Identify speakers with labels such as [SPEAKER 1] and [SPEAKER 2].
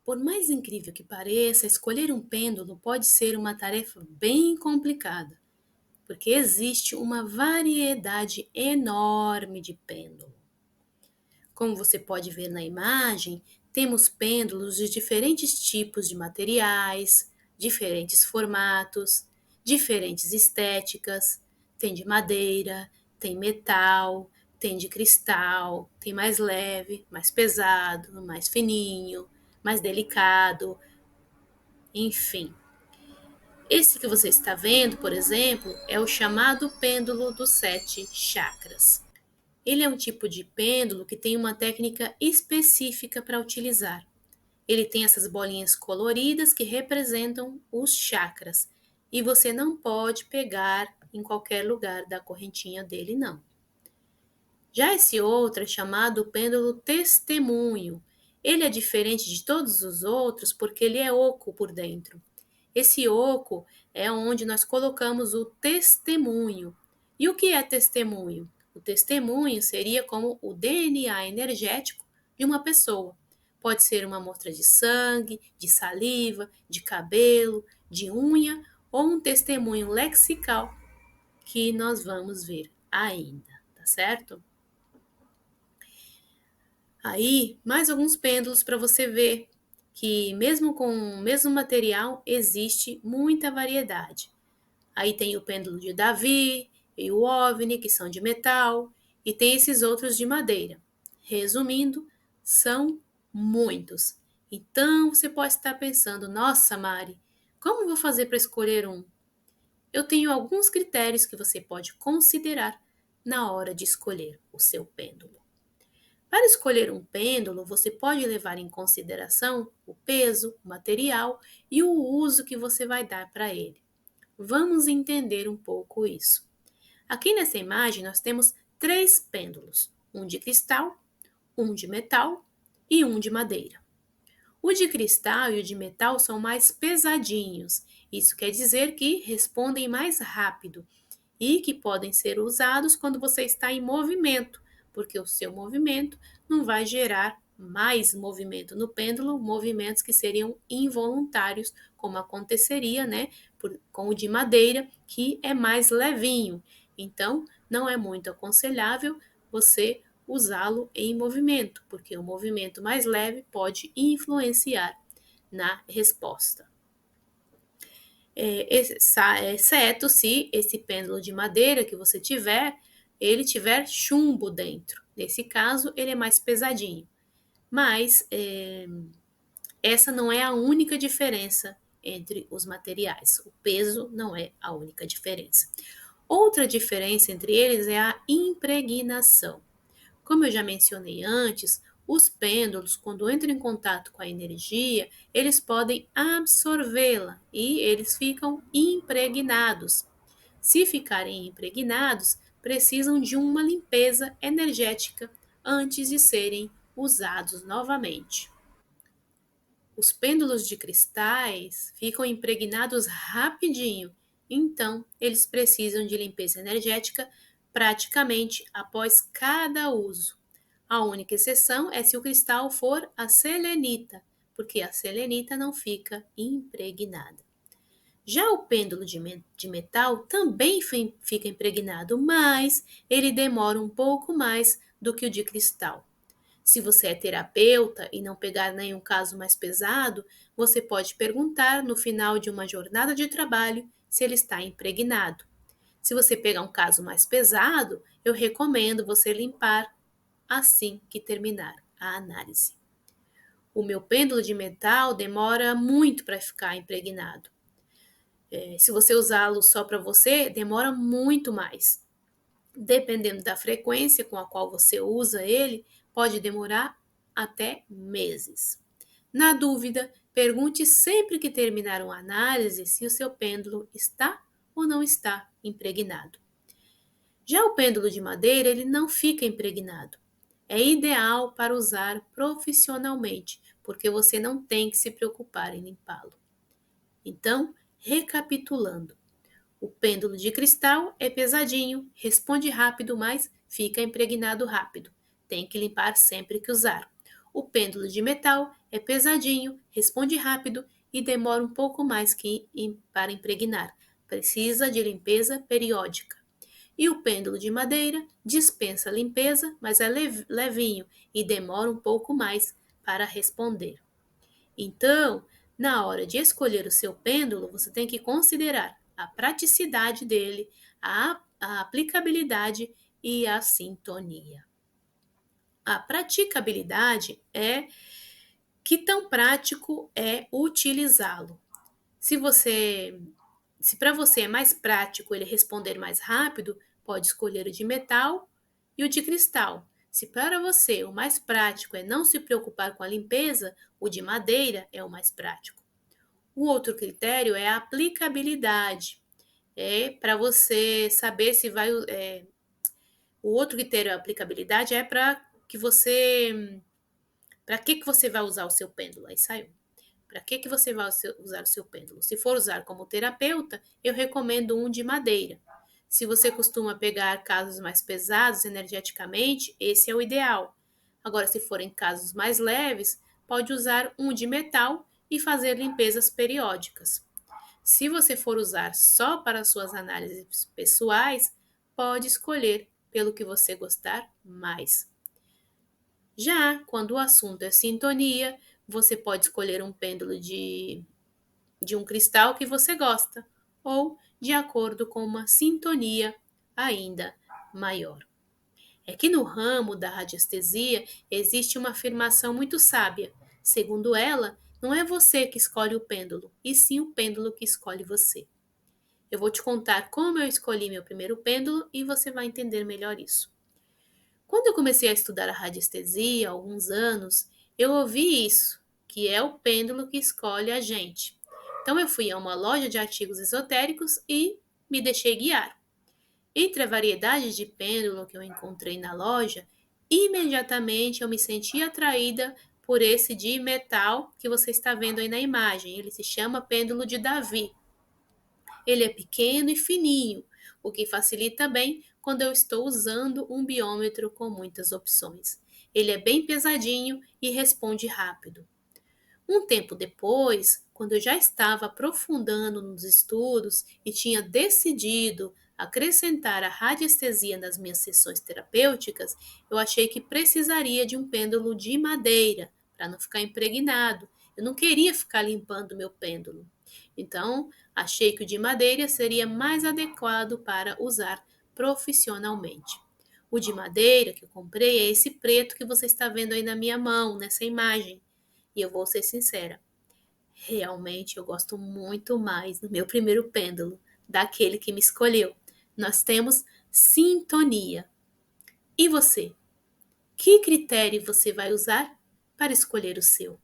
[SPEAKER 1] Por mais incrível que pareça, escolher um pêndulo pode ser uma tarefa bem complicada, porque existe uma variedade enorme de pêndulo. Como você pode ver na imagem, temos pêndulos de diferentes tipos de materiais, diferentes formatos, diferentes estéticas. Tem de madeira, tem metal, tem de cristal, tem mais leve, mais pesado, mais fininho, mais delicado, enfim. Esse que você está vendo, por exemplo, é o chamado pêndulo dos 7 chakras. Ele é um tipo de pêndulo que tem uma técnica específica para utilizar. Ele tem essas bolinhas coloridas que representam os chakras. E você não pode pegar em qualquer lugar da correntinha dele, não. Já esse outro é chamado pêndulo testemunho. Ele é diferente de todos os outros porque ele é oco por dentro. Esse oco é onde nós colocamos o testemunho. E o que é testemunho? O testemunho seria como o DNA energético de uma pessoa. Pode ser uma amostra de sangue, de saliva, de cabelo, de unha ou um testemunho lexical que nós vamos ver ainda, tá certo? Aí, mais alguns pêndulos para você ver que mesmo com o mesmo material existe muita variedade. Aí tem o pêndulo de Davi e o OVNI, que são de metal, e tem esses outros de madeira. Resumindo, são muitos. Então você pode estar pensando: nossa, Mari, como vou fazer para escolher um? Eu tenho alguns critérios que você pode considerar na hora de escolher o seu pêndulo. Para escolher um pêndulo, você pode levar em consideração o peso, o material e o uso que você vai dar para ele. Vamos entender um pouco isso. Aqui nessa imagem nós temos 3 pêndulos, um de cristal, um de metal e um de madeira. O de cristal e o de metal são mais pesadinhos, isso quer dizer que respondem mais rápido e que podem ser usados quando você está em movimento, porque o seu movimento não vai gerar mais movimento no pêndulo, movimentos que seriam involuntários, como aconteceria, né, com o de madeira, que é mais levinho. Então, não é muito aconselhável você usá-lo em movimento, porque o movimento mais leve pode influenciar na resposta. Exceto se esse pêndulo de madeira que você tiver, ele tiver chumbo dentro. Nesse caso, ele é mais pesadinho. Mas essa não é a única diferença entre os materiais. O peso não é a única diferença. Outra diferença entre eles é a impregnação. Como eu já mencionei antes, os pêndulos, quando entram em contato com a energia, eles podem absorvê-la e eles ficam impregnados. Se ficarem impregnados, precisam de uma limpeza energética antes de serem usados novamente. Os pêndulos de cristais ficam impregnados rapidinho, então eles precisam de limpeza energética praticamente após cada uso. A única exceção é se o cristal for a selenita, porque a selenita não fica impregnada. Já o pêndulo de metal também fica impregnado, mas ele demora um pouco mais do que o de cristal. Se você é terapeuta e não pegar nenhum caso mais pesado, você pode perguntar no final de uma jornada de trabalho se ele está impregnado. Se você pegar um caso mais pesado, eu recomendo você limpar assim que terminar a análise. O meu pêndulo de metal demora muito para ficar impregnado. Se você usá-lo só para você, demora muito mais. Dependendo da frequência com a qual você usa ele, pode demorar até meses. Na dúvida, pergunte sempre que terminar uma análise se o seu pêndulo está ou não está impregnado. Já o pêndulo de madeira, ele não fica impregnado. É ideal para usar profissionalmente, porque você não tem que se preocupar em limpá-lo. Então, recapitulando, o pêndulo de cristal é pesadinho, responde rápido, mas fica impregnado rápido. Tem que limpar sempre que usar. O pêndulo de metal é pesadinho, responde rápido e demora um pouco mais para impregnar. Precisa de limpeza periódica. E o pêndulo de madeira dispensa limpeza, mas é levinho e demora um pouco mais para responder. Então, na hora de escolher o seu pêndulo, você tem que considerar a praticidade dele, a aplicabilidade e a sintonia. A praticabilidade é que tão prático é utilizá-lo. Se para você é mais prático ele responder mais rápido, pode escolher o de metal e o de cristal. Se para você o mais prático é não se preocupar com a limpeza, o de madeira é o mais prático. O outro critério é a aplicabilidade. É para você saber se vai. O outro critério, a aplicabilidade, é para que você. Para que você vai usar o seu pêndulo? Aí saiu. Para que você vai usar o seu pêndulo? Se for usar como terapeuta, eu recomendo um de madeira. Se você costuma pegar casos mais pesados energeticamente, esse é o ideal. Agora, se forem casos mais leves, pode usar um de metal e fazer limpezas periódicas. Se você for usar só para suas análises pessoais, pode escolher pelo que você gostar mais. Já quando o assunto é sintonia, você pode escolher um pêndulo de um cristal que você gosta, ou de acordo com uma sintonia ainda maior. É que no ramo da radiestesia existe uma afirmação muito sábia. Segundo ela, não é você que escolhe o pêndulo, e sim o pêndulo que escolhe você. Eu vou te contar como eu escolhi meu primeiro pêndulo e você vai entender melhor isso. Quando eu comecei a estudar a radiestesia há alguns anos, eu ouvi isso, que é o pêndulo que escolhe a gente. Então eu fui a uma loja de artigos esotéricos e me deixei guiar. Entre a variedade de pêndulo que eu encontrei na loja, imediatamente eu me senti atraída por esse de metal que você está vendo aí na imagem. Ele se chama pêndulo de Davi. Ele é pequeno e fininho, o que facilita bem quando eu estou usando um biômetro com muitas opções. Ele é bem pesadinho e responde rápido. Um tempo depois, quando eu já estava aprofundando nos estudos e tinha decidido acrescentar a radiestesia nas minhas sessões terapêuticas, eu achei que precisaria de um pêndulo de madeira para não ficar impregnado. Eu não queria ficar limpando meu pêndulo. Então, achei que o de madeira seria mais adequado para usar profissionalmente. O de madeira que eu comprei é esse preto que você está vendo aí na minha mão, nessa imagem. E eu vou ser sincera, realmente eu gosto muito mais do meu primeiro pêndulo, daquele que me escolheu. Nós temos sintonia. E você? Que critério você vai usar para escolher o seu?